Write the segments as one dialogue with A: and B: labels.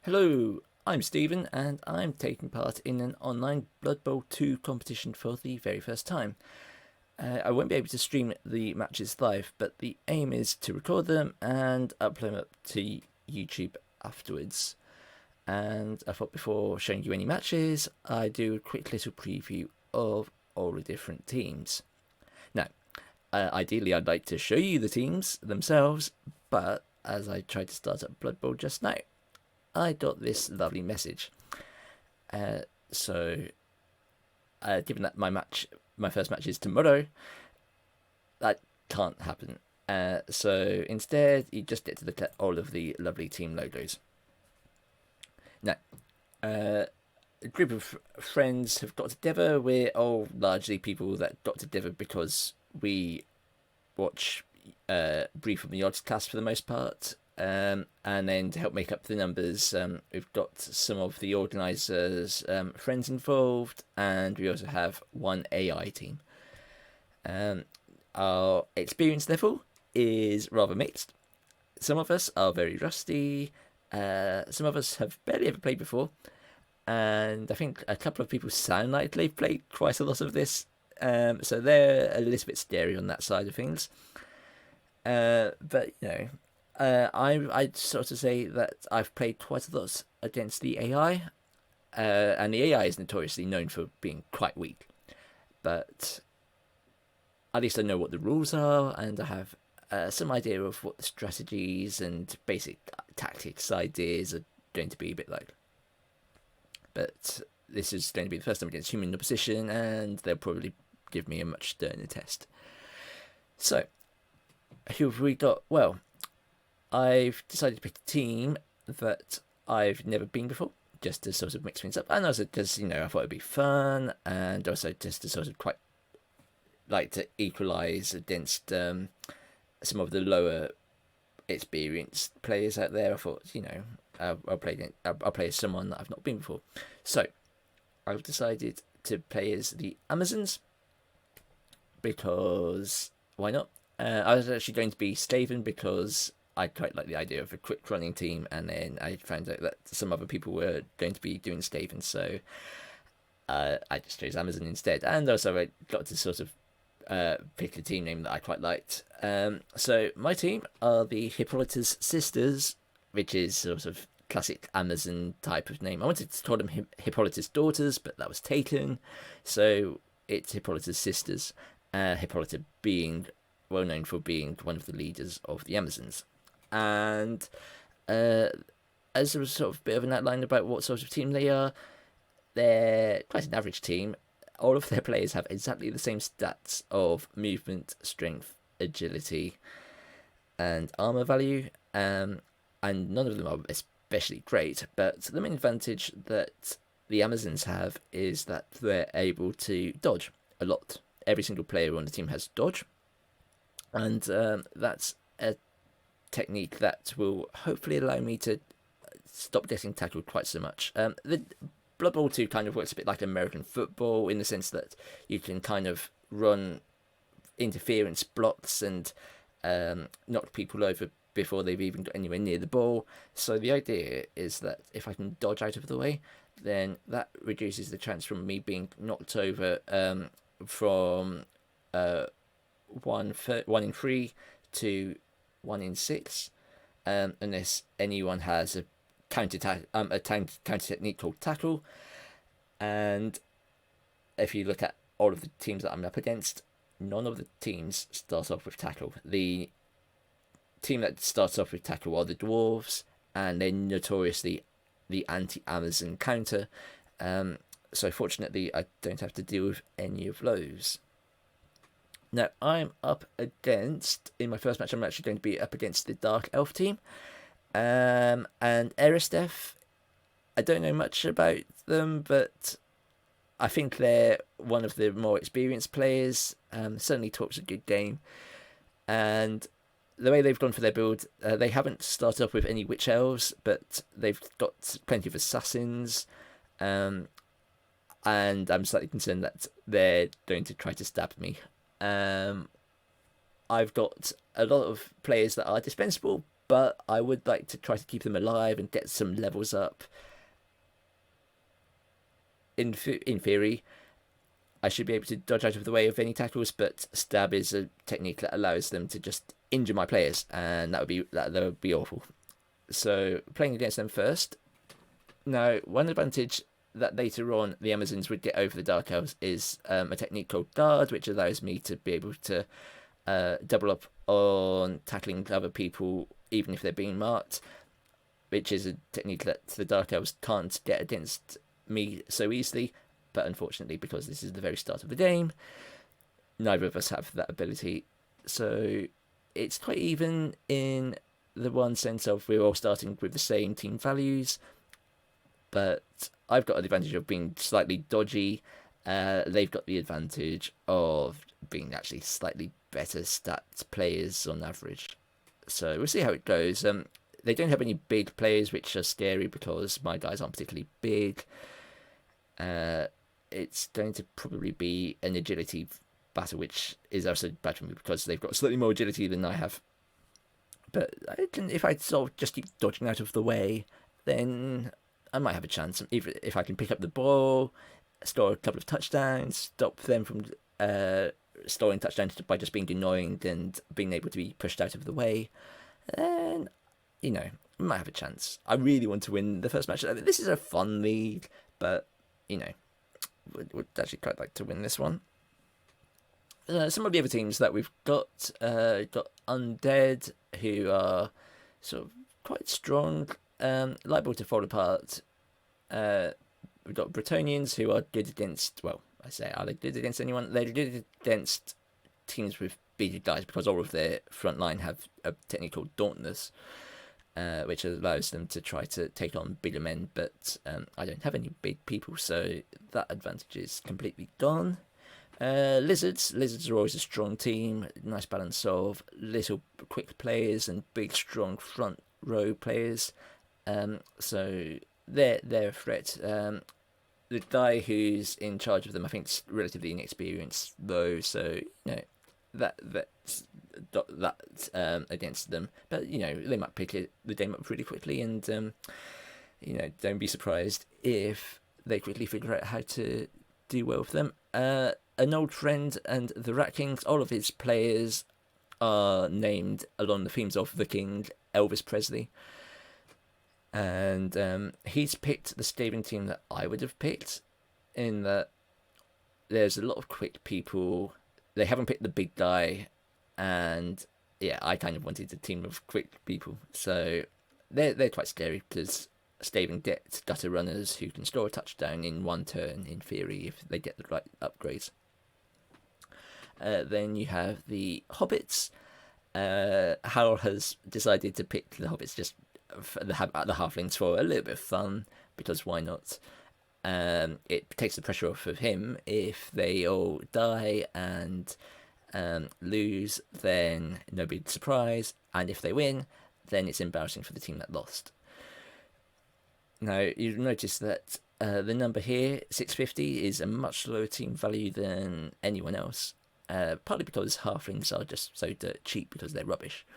A: Hello, I'm Stephen, and I'm taking part in an online Blood Bowl 2 competition for the very first time. I won't be able to stream the matches live, but the aim is to record them and upload them up to YouTube afterwards. And I thought before showing you any matches, I'd do a quick little preview of all the different teams. Now, ideally, I'd like to show you the teams themselves, but as I tried to start up Blood Bowl just now, I got this lovely message. Uh, so, given that my first match is tomorrow, that can't happen. So instead, you just get to look at all of the lovely team logos. Now, a group of friends have got together. We're all largely people that got together because we watch Breeh from the Yogscast for the most part. And then to help make up the numbers, we've got some of the organisers' friends involved, and we also have one AI team. Our experience level is rather mixed. Some of us are very rusty, some of us have barely ever played before, and I think a couple of people sound like they've played quite a lot of this, so they're a little bit scary on that side of things. But I'd sort of say that I've played quite a lot against the AI, and the AI is notoriously known for being quite weak. But at least I know what the rules are, and I have some idea of what the strategies and basic tactics ideas are going to be a bit like. But this is going to be the first time against human opposition, and they'll probably give me a much sterner test. So, who have we got? Well, I've decided to pick a team that I've never been before, just to sort of mix things up, and also because I thought it'd be fun, and also just to sort of quite like to equalise against some of the lower experienced players out there. I thought I'll play as someone that I've not been before, so I've decided to play as the Amazons because why not? I was actually going to be Staven because I quite like the idea of a quick running team, and then I found out that some other people were going to be doing Staven, so I just chose Amazon instead. And also I got to sort of pick a team name that I quite liked. So my team are the Hippolyta's Sisters, which is sort of classic Amazon type of name. I wanted to call them Hippolyta's Daughters, but that was taken, so it's Hippolyta's Sisters. Hippolyta being well known for being one of the leaders of the Amazons. And as a sort of bit of an outline about what sort of team they are, they're quite an average team. All of their players have exactly the same stats of movement, strength, agility, and armor value, and none of them are especially great. But the main advantage that the Amazons have is that they're able to dodge a lot. Every single player on the team has dodge, and that's a technique that will hopefully allow me to stop getting tackled quite so much. The Blood Bowl 2 kind of works a bit like American football in the sense that you can kind of run interference blocks and knock people over before they've even got anywhere near the ball. So the idea is that if I can dodge out of the way, then that reduces the chance from me being knocked over from 1 in 3 to 1 in 6, unless anyone has a counter technique called tackle. And if you look at all of the teams that I'm up against, none of the teams start off with tackle. The team that starts off with tackle are the dwarves, and they're notoriously the anti-Amazon counter. So fortunately, I don't have to deal with any of those. Now, I'm up against, in my first match, I'm actually going to be up against the Dark Elf team. And Eristeth, I don't know much about them, but I think they're one of the more experienced players. Certainly talks a good game. And the way they've gone for their build, they haven't started off with any witch elves, but they've got plenty of assassins. And I'm slightly concerned that they're going to try to stab me. I've got a lot of players that are dispensable, but I would like to try to keep them alive and get some levels up. In theory, I should be able to dodge out of the way of any tackles, but stab is a technique that allows them to just injure my players, and that would be awful. So playing against them first. Now, one advantage that later on the Amazons would get over the Dark Elves is a technique called Guard, which allows me to be able to double up on tackling other people even if they're being marked, which is a technique that the Dark Elves can't get against me so easily. But unfortunately, because this is the very start of the game, neither of us have that ability. So it's quite even in the one sense of we're all starting with the same team values, but I've got an advantage of being slightly dodgy. They've got the advantage of being actually slightly better stats players on average. So we'll see how it goes. They don't have any big players, which are scary because my guys aren't particularly big. It's going to probably be an agility battle, which is also bad for me because they've got slightly more agility than I have. But if I sort of just keep dodging out of the way, then I might have a chance. If I can pick up the ball, score a couple of touchdowns, stop them from scoring touchdowns by just being annoying and being able to be pushed out of the way, then, I might have a chance. I really want to win the first match. I mean, this is a fun league, but, would actually quite like to win this one. Some of the other teams that we've got Undead, who are sort of quite strong, liable to fall apart. We've got Bretonians, who are good against, well, I say, are they good against anyone? They're good against teams with bigger guys because all of their front line have a technique called Dauntless, which allows them to try to take on bigger men, but I don't have any big people, so that advantage is completely gone. Lizards are always a strong team, nice balance of little quick players and big strong front row players, so they're a threat. The guy who's in charge of them, I think, is relatively inexperienced though, so that's against them. But they might pick the game up really quickly, and don't be surprised if they quickly figure out how to do well with them. An old friend and the Rat Kings, all of his players are named along the themes of the King, Elvis Presley. And he's picked the Skaven team that I would have picked, in that there's a lot of quick people. They haven't picked the big guy, and I kind of wanted a team of quick people. So they're quite scary because Skaven get gutter runners who can score a touchdown in one turn, in theory, if they get the right upgrades. Then you have the Hobbits. Hal has decided to pick the Hobbits just for the halflings for a little bit of fun, because why not? It takes the pressure off of him. If they all die and lose, then no big surprise, and if they win, then it's embarrassing for the team that lost. Now, you'll notice that the number here, 650, is a much lower team value than anyone else, partly because halflings are just so dirt cheap because they're rubbish.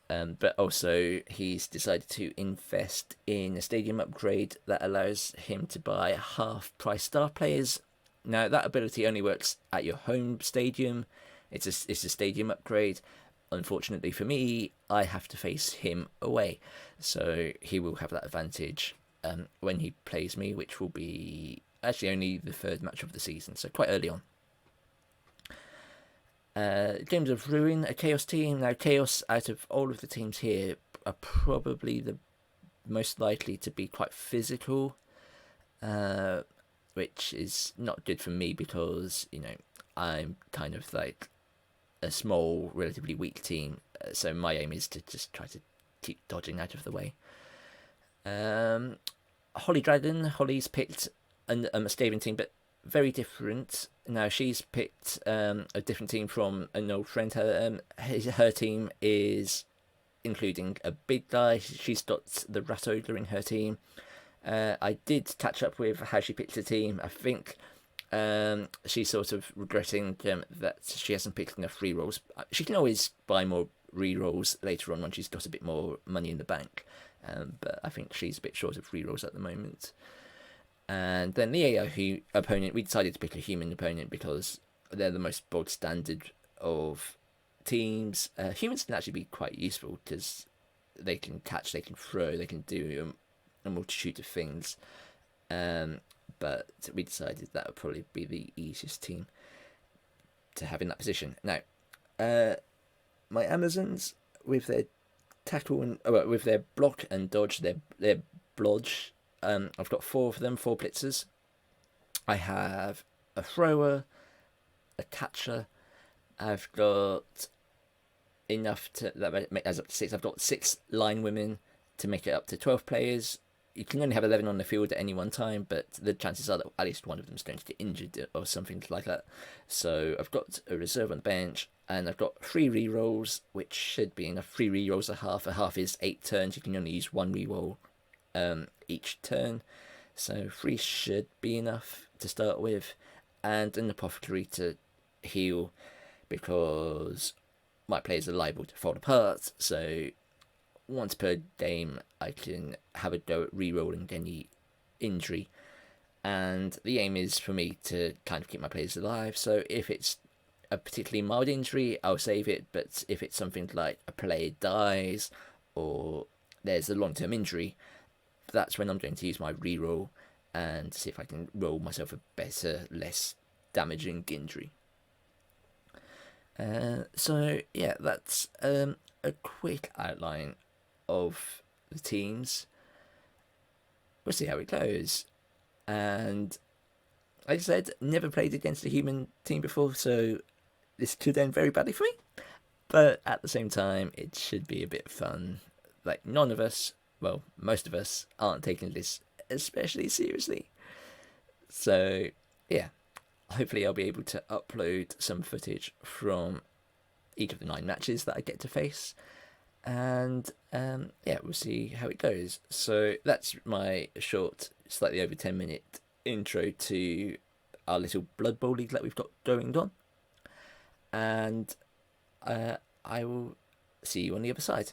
A: But also, he's decided to invest in a stadium upgrade that allows him to buy half-price star players. Now, that ability only works at your home stadium. It's a stadium upgrade. Unfortunately for me, I have to face him away, so he will have that advantage when he plays me, which will be actually only the third match of the season, so quite early on. Games of Ruin, a Chaos team. Now, Chaos, out of all of the teams here, are probably the most likely to be quite physical, which is not good for me because, I'm kind of like a small, relatively weak team, so my aim is to just try to keep dodging out of the way. Holly Dragon. Holly's picked a Skaven team, but very different. Now, she's picked a different team from an old friend. Her team is including a big guy. She's got the Rat Ogre in her team. I did catch up with how she picked the team. I think she's sort of regretting that she hasn't picked enough free rolls. She can always buy more re-rolls later on when she's got a bit more money in the bank. But I think she's a bit short of re-rolls at the moment. And then the AI opponent, we decided to pick a human opponent because they're the most bog standard of teams. Humans can actually be quite useful because they can catch, they can throw, they can do a multitude of things. But we decided that would probably be the easiest team to have in that position. Now, my Amazons with their tackle and with their block and dodge, their blodge. I've got four of them, four blitzers. I have a thrower, a catcher. I've got enough to that make as up to 6. I've got 6 line women to make it up to 12 players. You can only have 11 on the field at any one time, but the chances are that at least one of them is going to get injured or something like that. So I've got a reserve on the bench, and I've got 3 rerolls, which should be enough. 3 rerolls a half. A half is 8 turns. You can only use 1 reroll each turn. So 3 should be enough to start with. And an apothecary to heal, because my players are liable to fall apart. So once per game, I can have a go at re-rolling any injury. And the aim is for me to kind of keep my players alive. So if it's a particularly mild injury, I'll save it. But if it's something like a player dies or there's a long-term injury, that's when I'm going to use my re-roll and see if I can roll myself a better, less damaging injury. So yeah, that's a quick outline of the teams. We'll see how it goes. And like I said, never played against a human team before, so this could end very badly for me. But at the same time, it should be a bit fun. Like, none of us, well, most of us, aren't taking this especially seriously. So yeah, hopefully I'll be able to upload some footage from each of the 9 matches that I get to face. And yeah, we'll see how it goes. So that's my short, slightly over 10-minute intro to our little Blood Bowl league that we've got going on. And I will see you on the other side.